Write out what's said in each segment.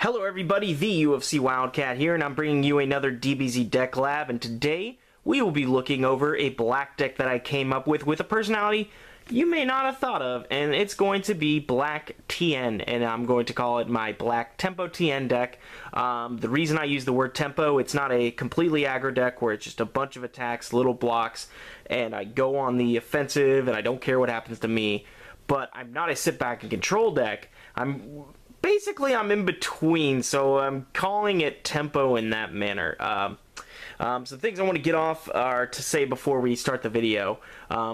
Hello everybody, the UofCWildcat here, and I'm bringing you another DBZ deck lab, and today we will be looking over a black deck that I came up with a personality you may not have thought of, and it's going to be Black Tien, and I'm going to call it my Black Tempo Tien deck. The reason I use the word tempo, it's not a completely aggro deck where it's just a bunch of attacks, little blocks, and I go on the offensive and I don't care what happens to me, but I'm not a sit back and control deck. Basically, I'm in between, so I'm calling it tempo in that manner. Some things I want to get off are to say before we start the video.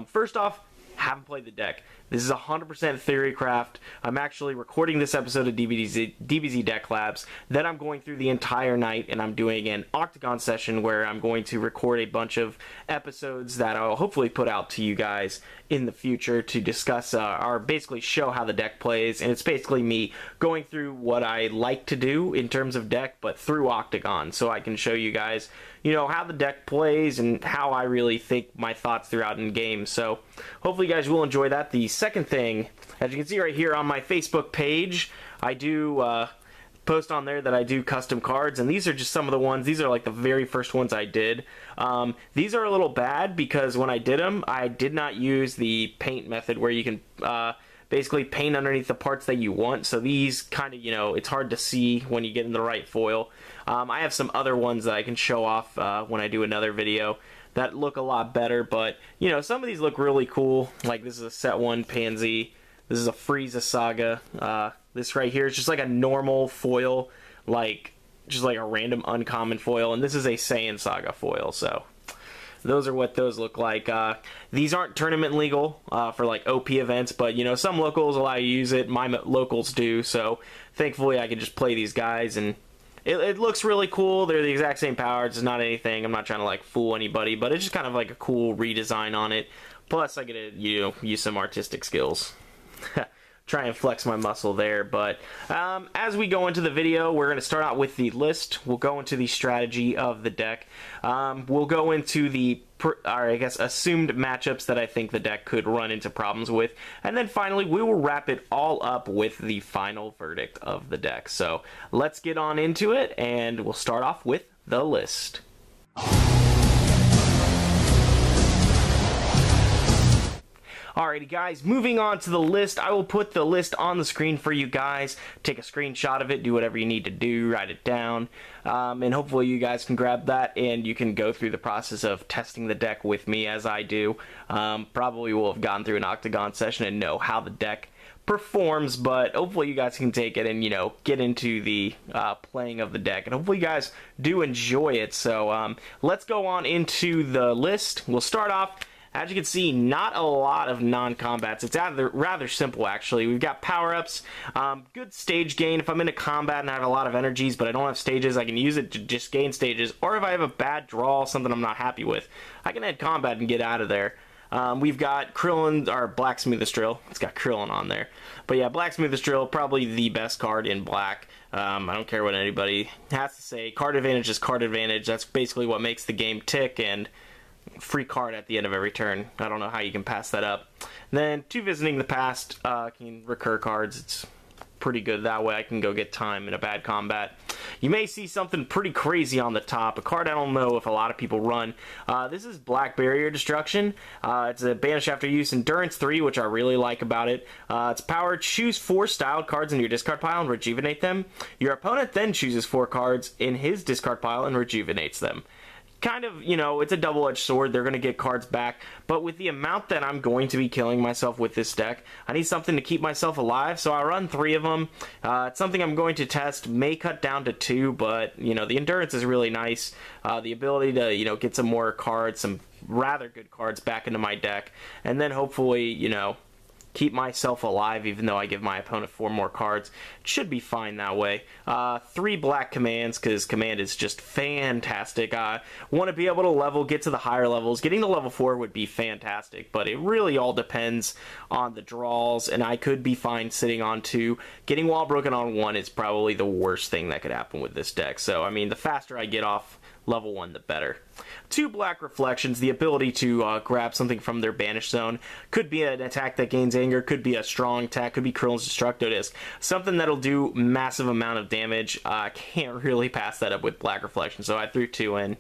First off, haven't played the deck. This is 100% theory craft. I'm actually recording this episode of DBZ Deck Labs. Then I'm going through the entire night and I'm doing an Octagon session where I'm going to record a bunch of episodes that I'll hopefully put out to you guys in the future to discuss or basically show how the deck plays. And it's basically me going through what I like to do in terms of deck, but through Octagon, so I can show you guys, you know, how the deck plays and how I really think my thoughts throughout in game. So hopefully you guys will enjoy that. The second thing, as you can see right here on my Facebook page, I do post on there that I do custom cards, and these are just some of the ones. These are like the very first ones I did. These are a little bad because when I did them, I did not use the paint method where you can basically paint underneath the parts that you want. So these kind of, you know, it's hard to see when you get in the right foil. I have some other ones that I can show off when I do another video that look a lot better, but you know, some of these look really cool. Like this is a set 1 Pansy. This is a Frieza Saga. This right here is just like a normal foil, like just like a random uncommon foil, and this is a Saiyan Saga foil. So those are what those look like. These aren't tournament legal for like OP events, but you know, some locals allow you to use it. My locals do, so thankfully I can just play these guys, and it looks really cool. They're the exact same powers. It's not anything. I'm not trying to like fool anybody, but it's just kind of like a cool redesign on it. Plus I get to, you know, use some artistic skills. Try and flex my muscle there. But as we go into the video, we're going to start out with the list. We'll go into the strategy of the deck. We'll go into the I guess assumed matchups that I think the deck could run into problems with, and then finally we will wrap it all up with the final verdict of the deck. So let's get on into it, and we'll start off with the list. Alrighty guys, moving on to the list. I will put the list on the screen for you guys. Take a screenshot of it, do whatever you need to do, write it down, and hopefully you guys can grab that and you can go through the process of testing the deck with me as I do. Probably will have gone through an Octagon session and know how the deck performs, but hopefully you guys can take it and, you know, get into the playing of the deck, and hopefully you guys do enjoy it. So let's go on into the list. We'll start off. As you can see, not a lot of non-combats. It's rather simple, actually. We've got power-ups, good stage gain. If I'm in a combat and I have a lot of energies, but I don't have stages, I can use it to just gain stages. Or if I have a bad draw, something I'm not happy with, I can end combat and get out of there. We've got Krillin, or Blacksmith's Drill. It's got Krillin on there. But yeah, Blacksmith's Drill, probably the best card in black. I don't care what anybody has to say. Card advantage is card advantage. That's basically what makes the game tick, and free card at the end of every turn. I don't know how you can pass that up. And then 2 Visiting the Past, can recur cards. It's pretty good that way. I can go get time in a bad combat. You may see something pretty crazy on the top, a card I don't know if a lot of people run. This is Black Barrier Destruction. It's a banish after use, endurance 3, which I really like about it. It's power, choose 4 styled cards in your discard pile and rejuvenate them. Your opponent then chooses 4 cards in his discard pile and rejuvenates them. Kind of, you know, it's a double-edged sword. They're going to get cards back, but with the amount that I'm going to be killing myself with this deck, I need something to keep myself alive, so I run 3 of them. It's something I'm going to test, may cut down to 2, but, you know, the endurance is really nice. The ability to, you know, get some more cards, some rather good cards back into my deck, and then hopefully, you know, keep myself alive even though I give my opponent 4 more cards. It should be fine that way. 3 black commands, because command is just fantastic. I want to be able to level, get to the higher levels. Getting to level 4 would be fantastic, but it really all depends on the draws, and I could be fine sitting on 2. Getting wall broken on 1 is probably the worst thing that could happen with this deck. So, I mean, the faster I get off level 1, the better. 2 black reflections, the ability to grab something from their banish zone. Could be an attack that gains Anger, could be a strong attack, could be Krillin's Destructo Disc. Something that'll do massive amount of damage. Can't really pass that up with Black Reflection, so I threw 2 in.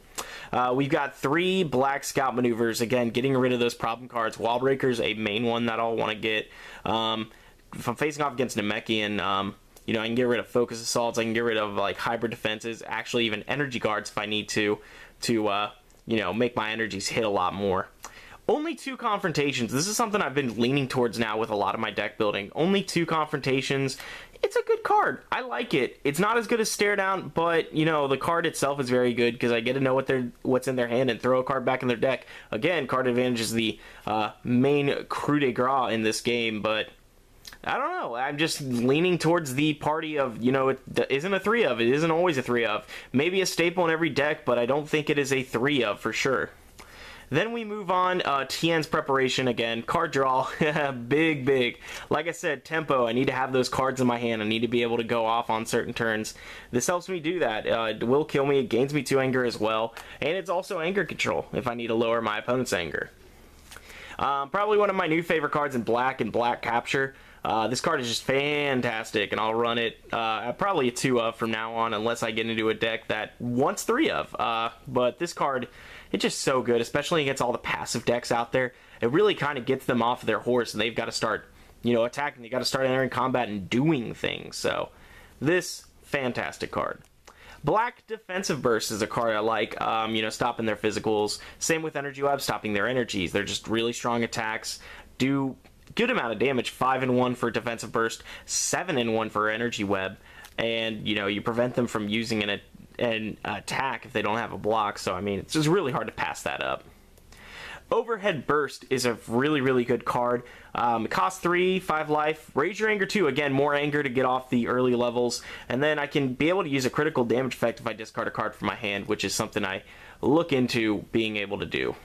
We've got 3 Black Scout Maneuvers. Again, getting rid of those problem cards. Wallbreaker's a main one that I'll want to get. If I'm facing off against Namekian, you know, I can get rid of Focus Assaults, I can get rid of, like, Hybrid Defenses, actually even Energy Guards if I need to you know, make my energies hit a lot more. Only 2 confrontations. This is something I've been leaning towards now with a lot of my deck building. Only 2 confrontations. It's a good card. I like it. It's not as good as Stare Down, but, you know, the card itself is very good because I get to know what's in their hand and throw a card back in their deck. Again, card advantage is the main coup de grace in this game, but I don't know. I'm just leaning towards the party of, you know, it isn't a 3 of. It isn't always a 3 of. Maybe a staple in every deck, but I don't think it is a 3 of for sure. Then we move on, Tien's Preparation again. Card draw, big. Like I said, tempo, I need to have those cards in my hand. I need to be able to go off on certain turns. This helps me do that. It will kill me, it gains me 2 anger as well. And it's also anger control, if I need to lower my opponent's anger. Probably one of my new favorite cards in black and Black Capture. This card is just fantastic, and I'll run it probably a 2 of from now on, unless I get into a deck that wants 3 of. But this card, it's just so good, especially against all the passive decks out there. It really kind of gets them off their horse, and they've got to start, you know, attacking. They've got to start entering combat and doing things. So, this, fantastic card. Black Defensive Burst is a card I like, you know, stopping their physicals. Same with Energy Web, stopping their energies. They're just really strong attacks, do good amount of damage, 5-1 for Defensive Burst, 7-1 for Energy Web, and, you know, you prevent them from using an attack if they don't have a block, so, I mean, it's just really hard to pass that up. Overhead Burst is a really good card. It costs 3, 5 life. Raise your anger 2. Again, more anger to get off the early levels. And then I can be able to use a critical damage effect if I discard a card from my hand, which is something I look into being able to do.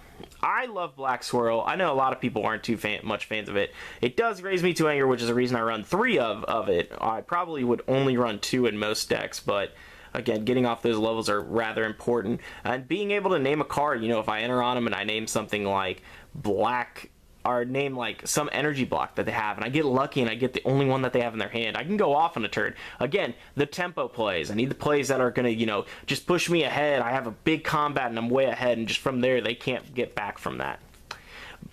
I love Black Swirl. I know a lot of people aren't too much fans of it. It does raise me 2 anger, which is the reason I run 3 of it. I probably would only run 2 in most decks, but again, getting off those levels are rather important. And being able to name a card, you know, if I enter on them and I name something like Black, or name like some energy block that they have, and I get lucky and I get the only one that they have in their hand, I can go off on a turn. Again, the tempo plays. I need the plays that are going to, you know, just push me ahead. I have a big combat and I'm way ahead, and just from there, they can't get back from that.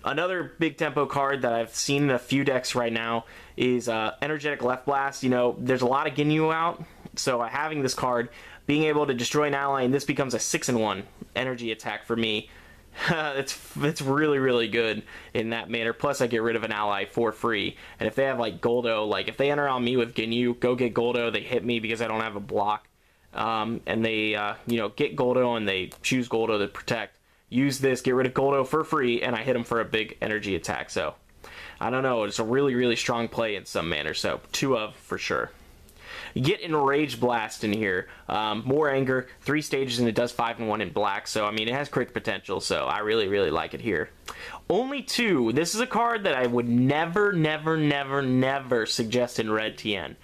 Another big tempo card that I've seen in a few decks right now is Energetic Left Blast. You know, there's a lot of Ginyu out, so having this card, being able to destroy an ally, and this becomes a 6-1 energy attack for me, it's really good in that manner. Plus, I get rid of an ally for free, and if they have like Goldo, like if they enter on me with Ginyu, go get Goldo, they hit me because I don't have a block, and they you know, get Goldo and they choose Goldo to protect. Use this, get rid of Goldo for free, and I hit them for a big energy attack. So, I don't know, it's a really strong play in some manner, so 2 of for sure. Get Enraged Blast in here. More anger, 3 stages, and it does 5-1 in black, so I mean, it has crit potential, so I really like it here. Only 2. This is a card that I would never suggest in red Tien.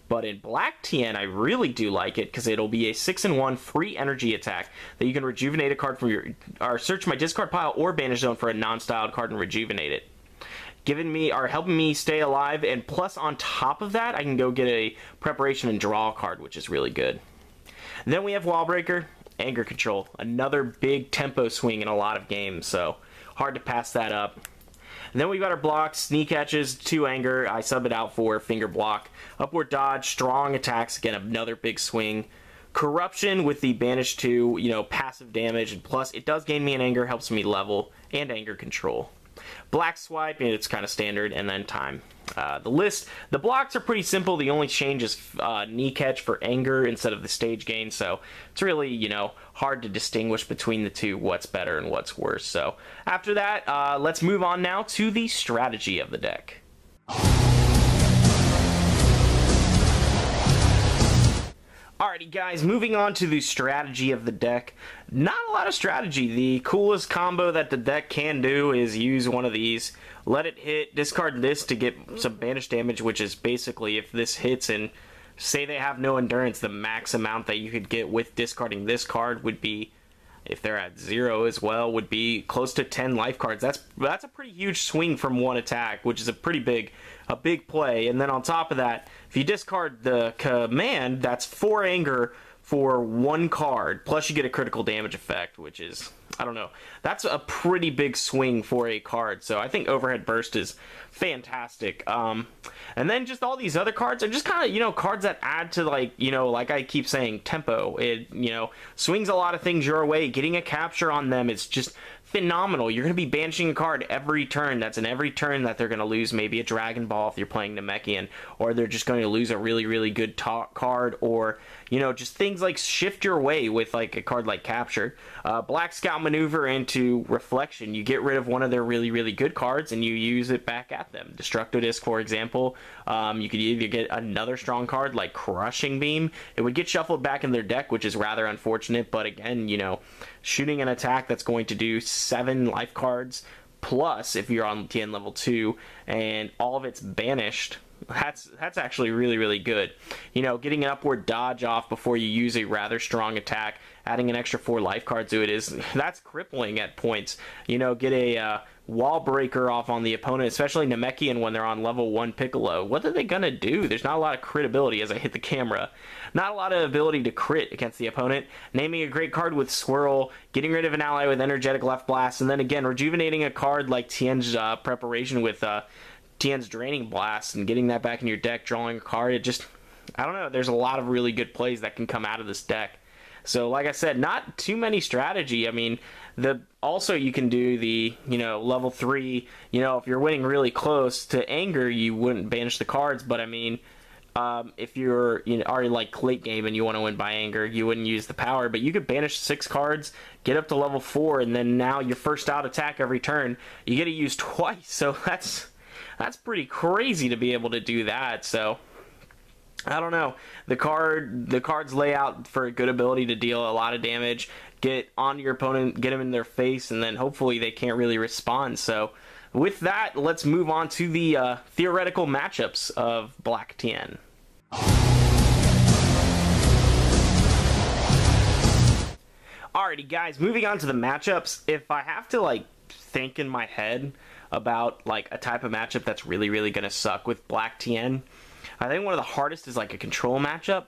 But in black Tien, I really do like it, because it'll be a 6-1 free energy attack that you can rejuvenate a card from your, or search my discard pile or banish zone for a non-styled card and rejuvenate it. Giving me, or helping me stay alive, and plus on top of that, I can go get a preparation and draw a card, which is really good. Then we have Wallbreaker, anger control, another big tempo swing in a lot of games, so hard to pass that up. And then we've got our blocks, Sneak Etches, 2 anger, I sub it out for finger block, upward dodge, strong attacks, again another big swing. Corruption with the banish 2, you know, passive damage, and plus it does gain me an anger, helps me level, and anger control. Black Swipe, it's kind of standard, and then time. The blocks are pretty simple. The only change is knee catch for anger instead of the stage gain, so it's really, you know, hard to distinguish between the two, what's better and what's worse. So after that, let's move on now to the strategy of the deck. Alrighty guys, moving on to the strategy of the deck. Not a lot of strategy. The coolest combo that the deck can do is use one of these. Let it hit, discard this to get some banish damage, which is basically if this hits and say they have no endurance, the max amount that you could get with discarding this card would be if they're at 0 as well, would be close to 10 life cards. That's a pretty huge swing from one attack, which is a big play. And then on top of that, if you discard the command, that's 4 anger for 1 card, plus you get a critical damage effect, which is, I don't know, that's a pretty big swing for a card. So I think Overhead Burst is fantastic. And then just all these other cards are just kind of, cards that add to, like, like I keep saying, tempo. It, swings a lot of things your way. Getting a capture on them, it's just phenomenal. You're going to be banishing a card every turn. That's in every turn that they're going to lose maybe a Dragon Ball if you're playing Namekian, or they're just going to lose a really, really good card, or, just things like shift your way with like a card like Capture. Black Scout Maneuver into Reflection. You get rid of one of their really, really good cards and you use it back at them. Destructo Disc, for example. You could either get another strong card like Crushing Beam. It would get shuffled back in their deck, which is rather unfortunate, but again, shooting an attack that's going to do 7 life cards, plus if you're on Tien level 2 and all of it's banished, that's actually really, really good. Getting an upward dodge off before you use a rather strong attack, adding an extra 4 life cards to it, that's crippling at points. Get a wall breaker off on the opponent, especially Namekian when they're on level 1 Piccolo. What are they gonna do? There's not a lot of crit ability as I hit the camera. Not a lot of ability to crit against the opponent. Naming a great card with Swirl, getting rid of an ally with Energetic Left Blast, and then again rejuvenating a card like Tien's Preparation with Tien's Draining Blast and getting that back in your deck, drawing a card. It just, I don't know, there's a lot of really good plays that can come out of this deck. So like I said, not too many strategy. I mean, also you can do the, level 3, if you're winning really close to anger, you wouldn't banish the cards, but I mean, if you're already like late game and you want to win by anger, you wouldn't use the power, but you could banish 6 cards, get up to level 4, and then now your first out attack every turn, you get to use twice. So that's pretty crazy to be able to do that. So I don't know. The cards lay out for a good ability to deal a lot of damage, get on your opponent, get them in their face, and then hopefully they can't really respond. So with that, let's move on to the theoretical matchups of Black Tien. Alrighty guys, moving on to the matchups. If I have to like think in my head about like a type of matchup that's really, really going to suck with Black Tien, I think one of the hardest is like a control matchup.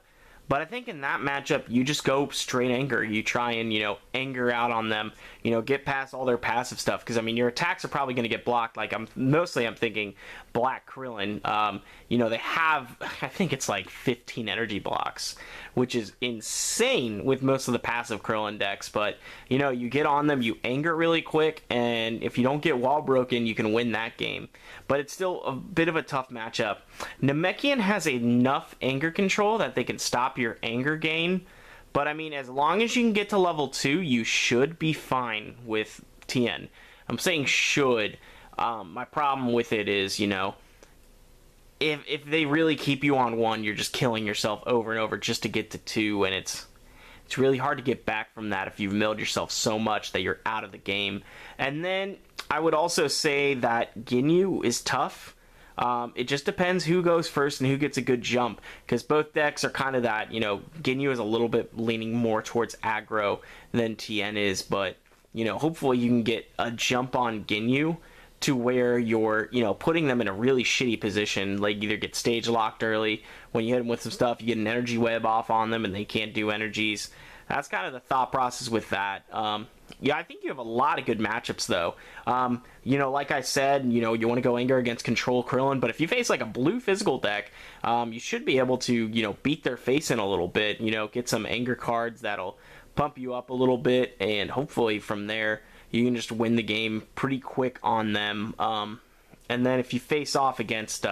But I think in that matchup, you just go straight anger. You try and, anger out on them, get past all their passive stuff. Because, I mean, your attacks are probably going to get blocked. Like, I'm thinking Black Krillin. They have, I think it's like 15 energy blocks, which is insane with most of the passive Krillin decks. But, you get on them, you anger really quick, and if you don't get wall broken, you can win that game. But it's still a bit of a tough matchup. Namekian has enough anger control that they can stop your anger gain, but I mean, as long as you can get to level 2, you should be fine with Tien. I'm saying should. My problem with it is, if they really keep you on 1, you're just killing yourself over and over just to get to 2, and it's really hard to get back from that if you've milled yourself so much that you're out of the game. And then I would also say that Ginyu is tough. It just depends who goes first and who gets a good jump, because both decks are kind of that, Ginyu is a little bit leaning more towards aggro than Tien is, but, hopefully you can get a jump on Ginyu to where you're, putting them in a really shitty position, like either get stage locked early, when you hit them with some stuff, you get an energy web off on them and they can't do energies. That's kind of the thought process with that. Yeah, I think you have a lot of good matchups, though. Like I said, you want to go anger against Control Krillin, but if you face like a blue physical deck, you should be able to, beat their face in a little bit, get some anger cards that'll pump you up a little bit, and hopefully from there, you can just win the game pretty quick on them. And then if you face off against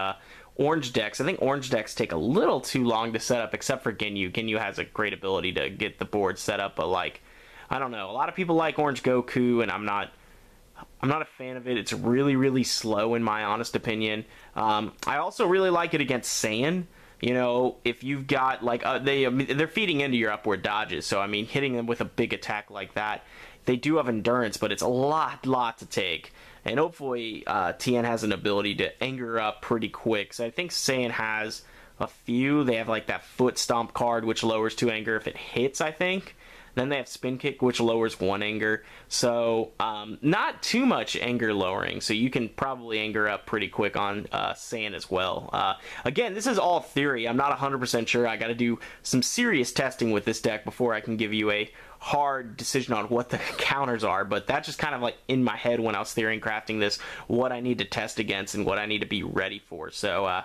orange decks, I think orange decks take a little too long to set up, except for Ginyu. Ginyu has a great ability to get the board set up, but like, I don't know. A lot of people like Orange Goku, and I'm not a fan of it. It's really, really slow in my honest opinion. I also really like it against Saiyan. If you've got like they're feeding into your upward dodges, so I mean hitting them with a big attack like that, they do have endurance, but it's a lot to take. And hopefully Tien has an ability to anger up pretty quick. So I think Saiyan has a few. They have like that foot stomp card, which lowers 2 anger if it hits, I think. Then they have Spin Kick, which lowers 1 anger. So, not too much anger lowering. So you can probably anger up pretty quick on Sand as well. Again, this is all theory. I'm not 100% sure. I got to do some serious testing with this deck before I can give you a hard decision on what the counters are, but that's just kind of like in my head when I was theory crafting this, what I need to test against and what I need to be ready for. So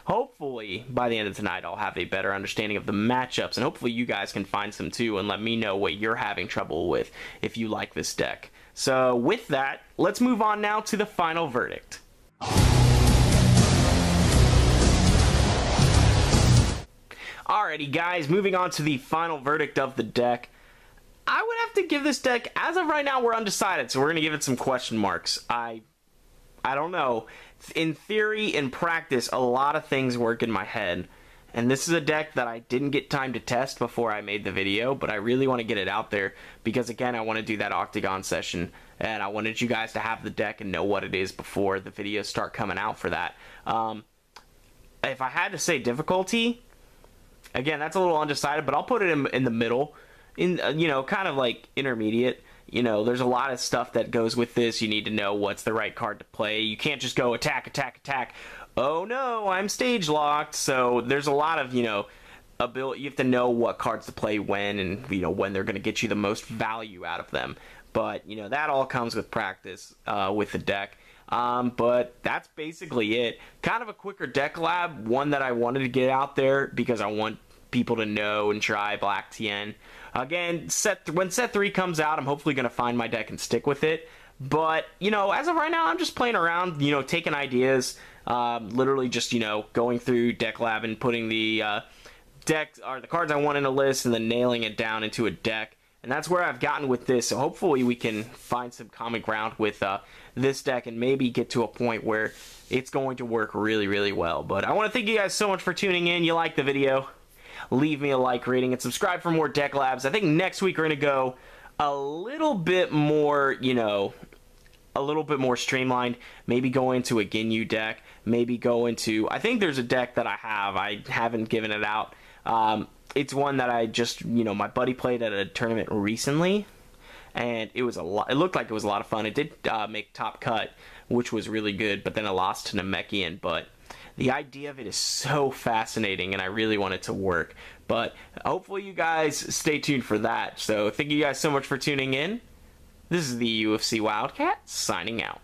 hopefully by the end of tonight I'll have a better understanding of the matchups, and hopefully you guys can find some too and let me know what you're having trouble with if you like this deck. So with that, let's move on now to the final verdict. Alrighty guys, moving on to the final verdict of the deck. I would have to give this deck, as of right now, we're undecided, so we're going to give it some question marks. I don't know. In theory, in practice, a lot of things work in my head. And this is a deck that I didn't get time to test before I made the video, but I really want to get it out there because, again, I want to do that Octagon session, and I wanted you guys to have the deck and know what it is before the videos start coming out for that. If I had to say difficulty, again, that's a little undecided, but I'll put it in the middle. You know, kind of like intermediate. You know, there's a lot of stuff that goes with this. You need to know what's the right card to play. You can't just go attack, attack, attack. Oh no, I'm stage locked. So there's a lot of, you know, ability. You have to know what cards to play when, and you know when they're going to get you the most value out of them. But you know, that all comes with practice with the deck. But that's basically it. Kind of a quicker deck lab, one that I wanted to get out there because I want people to know and try Black Tien. Again, when set 3 comes out, I'm hopefully going to find my deck and stick with it. But, you know, as of right now, I'm just playing around, you know, taking ideas, literally just, you know, going through deck lab and putting the decks or the cards I want in a list and then nailing it down into a deck. And that's where I've gotten with this. So hopefully we can find some common ground with this deck and maybe get to a point where it's going to work really, really well. But I want to thank you guys so much for tuning in. You liked the video, leave me a like rating and subscribe for more deck labs. I think next week we're going to go a little bit more, you know, a little bit more streamlined. Maybe go into a Ginyu deck. Maybe go into, I think there's a deck that I haven't given it out. It's one that I just, you know, my buddy played at a tournament recently, and it was a lot. It looked like it was a lot of fun. It did make top cut, which was really good, but then I lost to Namekian. But the idea of it is so fascinating, and I really want it to work. But hopefully you guys stay tuned for that. So thank you guys so much for tuning in. This is the UFC Wildcat signing out.